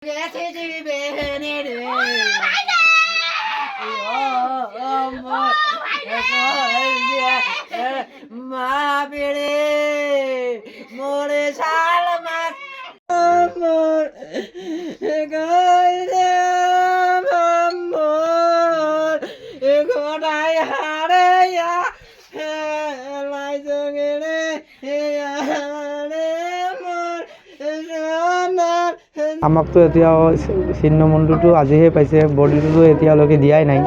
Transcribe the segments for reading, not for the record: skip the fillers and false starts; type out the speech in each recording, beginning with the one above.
মোৰে শাল মাছ আমাক তো এতিয়াও ছিন্নমন্দিৰটো আজিহে পাইছে, বডিটোতো এতিয়ালৈকে দিয়াই নাই।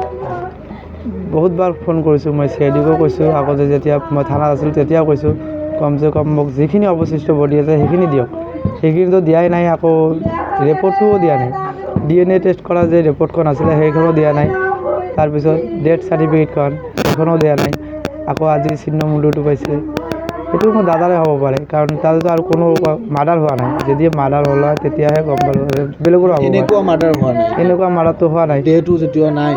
বহুতবাৰ ফোন কৰিছোঁ, মই CIDকো কৈছোঁ, আগতে যেতিয়া মই থানাত আছিলোঁ তেতিয়াও কৈছোঁ, কমচে কম মোক যিখিনি অৱশিষ্ট বডি আছে সেইখিনি দিয়ক। সেইখিনিতো দিয়াই নাই, আকৌ ৰিপৰ্টটোও দিয়া নাই। DNA টেষ্ট কৰা যে ৰিপৰ্টখন আছিলে সেইখনো দিয়া নাই। তাৰপিছত ডেথ চাৰ্টিফিকেটখন সেইখনো দিয়া নাই। আকৌ আজি ছিন্নমন্দিৰটো পাইছে। সেইটো মোৰ দাদাৰে হ'ব পাৰে, কাৰণ তাতো আৰু কোনো মাৰ্ডাৰ হোৱা নাই। যদি মাৰ্ডাৰ হ'ল হয় তেতিয়াহে গম পালোঁ, বেলেগৰো হ'ব পাৰে। এনেকুৱা মাৰ্ডাৰ হোৱা নাই, এনেকুৱা মাৰ্ডাৰটো হোৱা নাই। দেহটো যেতিয়া নাই,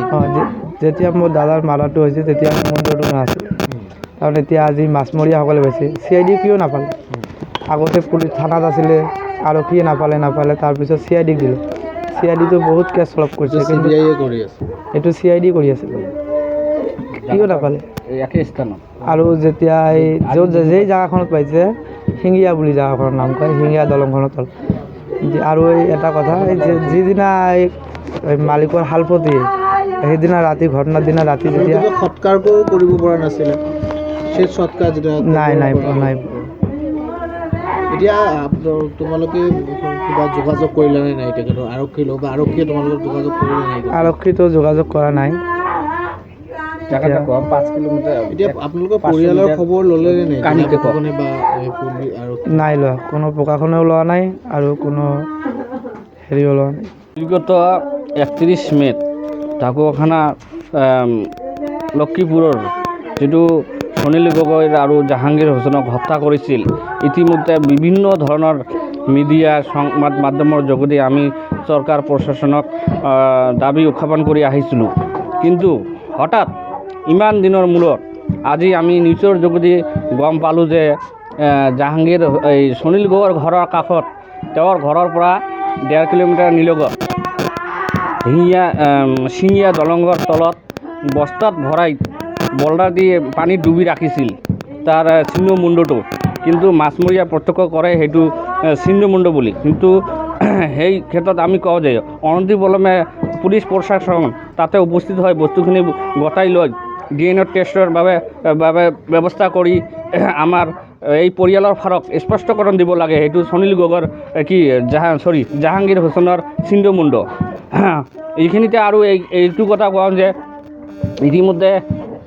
যেতিয়া মোৰ দাদাৰ মাৰ্ডাৰটো হৈছে তেতিয়া মন্দিৰটো নাছিল। কাৰণ এতিয়া আজি মাছমৰীয়াসকলে পাইছে, CID কিয় নাপালে? আগতে পুলিচ থানাত আছিলে, আৰক্ষীয়ে নাপালে, তাৰপিছত CIDক দিলোঁ। CIDটো বহুত কেছ চল্ভ কৰিছে, কিন্তু কৰি আছে, এইটো CID কৰি আছে, কিয় নাপালে? একে স্থানত। আৰু যেতিয়া এই য'ত যেই জেগাখনত পাইছে, শিঙীয়া বুলি জেগাখনৰ নাম কয়, শিঙীয়া দলংখনৰ তল। আৰু এই এটা কথা, এই যিদিনা এই মালিকৰ হালপতি সেইদিনা ৰাতি, ঘটনাৰ দিনা ৰাতি যেতিয়া সৎকাৰকো কৰিব পৰা নাছিলে, সেই সৎকাৰ যেতিয়া নাই। এতিয়া তোমালোকে কিবা যোগাযোগ কৰিলা নে নাই? তেখেতৰ আৰক্ষীৰ লগত বা আৰক্ষীয়ে তোমালোকক যোগাযোগ কৰিলে নাই? আৰক্ষীতো যোগাযোগ কৰা নাই। 5 কিলোমিটাৰ। এতিয়া আপোনালোকৰ পৰিয়ালৰ খবৰ ল'লে নে নাই? নাই লোৱা, কোনো প্ৰকাশনেও লোৱা নাই আৰু কোনো হেৰিও লোৱা নাই। বিগত 31 মে'ত ঢাকুৱাখানা লক্ষীপুৰৰ যিটো সুনীল গগৈ আৰু জাহাংগীৰ হুছেইনক হত্যা কৰিছিল, ইতিমধ্যে বিভিন্ন ধৰণৰ মিডিয়া সংবাদ মাধ্যমৰ যোগেদি আমি চৰকাৰ প্ৰশাসনক দাবী উত্থাপন কৰি আহিছিলোঁ। কিন্তু হঠাৎ ইমান দিনৰ মূৰত আজি আমি নিউজৰ যোগেদি গম পালোঁ যে জাহাংগীৰ এই সুনীল গগৈৰ ঘৰৰ কাষত, তেওঁৰ ঘৰৰ পৰা 1.5 কিলোমিটাৰ নিলগত শিঙীয়া দলঙৰ তলত বস্তাত ভৰাই বল্ডাৰ দি পানীত ডুবি ৰাখিছিল তাৰ ছিন্নমুণ্ডটো। কিন্তু মাছমৰীয়া প্ৰত্যক্ষ কৰে সেইটো ছিন্নমুণ্ড বুলি। কিন্তু সেই ক্ষেত্ৰত আমি কওঁ যে অনতিপলমে পুলিচ প্ৰশাসন তাতে উপস্থিত হৈ বস্তুখিনি গতাই লৈ DNA টেষ্টৰ বাবে ব্যৱস্থা কৰি আমাৰ এই পৰিয়ালৰ ফাৰক স্পষ্টকৰণ দিব লাগে, সেইটো সুনীল গগৈৰ জাহাংগীৰ হুছেইনৰ ছিন্নমুণ্ড। এইখিনিতে আৰু এইটো কথা কওঁ যে ইতিমধ্যে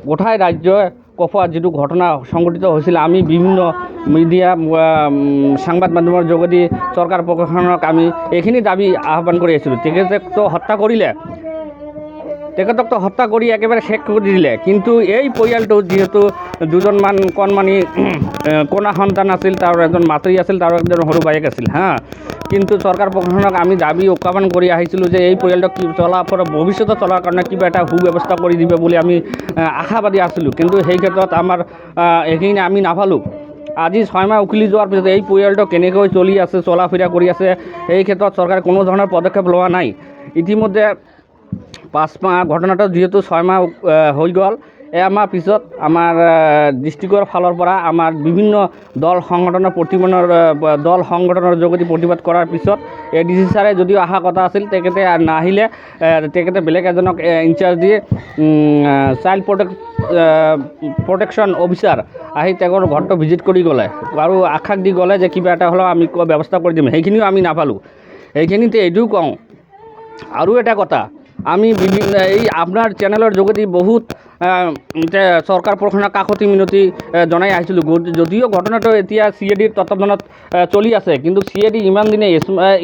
গোটাই ৰাজ্যই কফা যিটো ঘটনা সংঘটিত হৈছিল, আমি বিভিন্ন মিডিয়া সংবাদ মাধ্যমৰ যোগেদি চৰকাৰ প্ৰশাসনক আমি এইখিনি দাবী আহ্বান কৰি আছিলোঁ। তেখেতকতো হত্যা কৰি একেবাৰে শেষ কৰি দিলে। কিন্তু এই পৰিয়ালটো যিহেতু দুজনমান কণমানি কণা সন্তান আছিল, তাৰ এজন মাতৃ আছিল, তাৰ এজন সৰু বায়েক আছিল কিন্তু চৰকাৰ প্ৰশাসনক আমি দাবী উত্থাপন কৰি আহিছিলোঁ যে এই পৰিয়ালটোক ভৱিষ্যতে চলাৰ কাৰণে কিবা এটা সুব্যৱস্থা কৰি দিব বুলি আমি আশাবাদী আছিলোঁ। কিন্তু সেই ক্ষেত্ৰত আমাৰ এইখিনি আমি নাপালোঁ। আজি 6 মাহ উকলি যোৱাৰ পিছত এই পৰিয়ালটো কেনেকৈ চলি আছে, চলা ফিৰা কৰি আছে, এই ক্ষেত্ৰত চৰকাৰে কোনো ধৰণৰ পদক্ষেপ লোৱা নাই। ইতিমধ্যে 5 মাহ, ঘটনাটো যিহেতু 6 মাহ হৈ গ'ল, এমাহ পিছত আমাৰ ডিষ্ট্ৰিক্টৰ ফালৰ পৰা আমাৰ বিভিন্ন দল সংগঠনৰ যোগেদি প্ৰতিবাদ কৰাৰ পিছত ADC ছাৰে যদিও অহা কথা আছিল, তেখেতে নাহিলে। তেখেতে বেলেগ এজনক incharge the child protection officer আহি তেওঁৰ ঘৰটো ভিজিট কৰি গ'লে আৰু আশ্বাস দি গ'লে যে কিবা এটা হ'লেও আমি ব্যৱস্থা কৰি দিম। সেইখিনিও আমি নাপালোঁ। এইখিনিতে এইটোও কওঁ, আৰু এটা কথা, আমি এই আপোনাৰ চেনেলৰ যোগেদি বহুত চৰকাৰ প্ৰশাসনক কাকতি মিনতি জনাই আহিছিলোঁ। যদিও ঘটনাটো এতিয়া CIDৰ তত্বাৱধানত চলি আছে, কিন্তু CID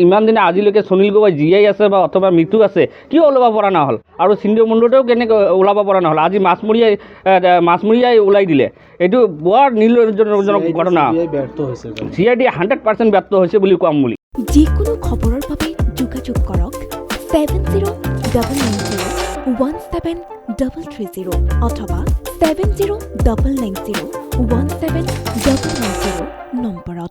ইমান দিনে আজিলৈকে সুনীল গগৈ জীয়াই আছে বা অথবা মৃত্যু আছে কিয় ওলাব পৰা নহ'ল? আৰু ছিন্নমুণ্ডটোও কেনেকৈ ওলাব পৰা নহ'ল? আজি মাছমৰীয়াই ওলাই দিলে। এইটো বৰ নীলজনক ঘটনা। CID 100% ব্যৰ্থ হৈছে বুলি ক'ম বুলি। যিকোনো খবৰৰ বাবে যোগাযোগ কৰক 7090173330 অথবা 7099017990 নম্বৰত।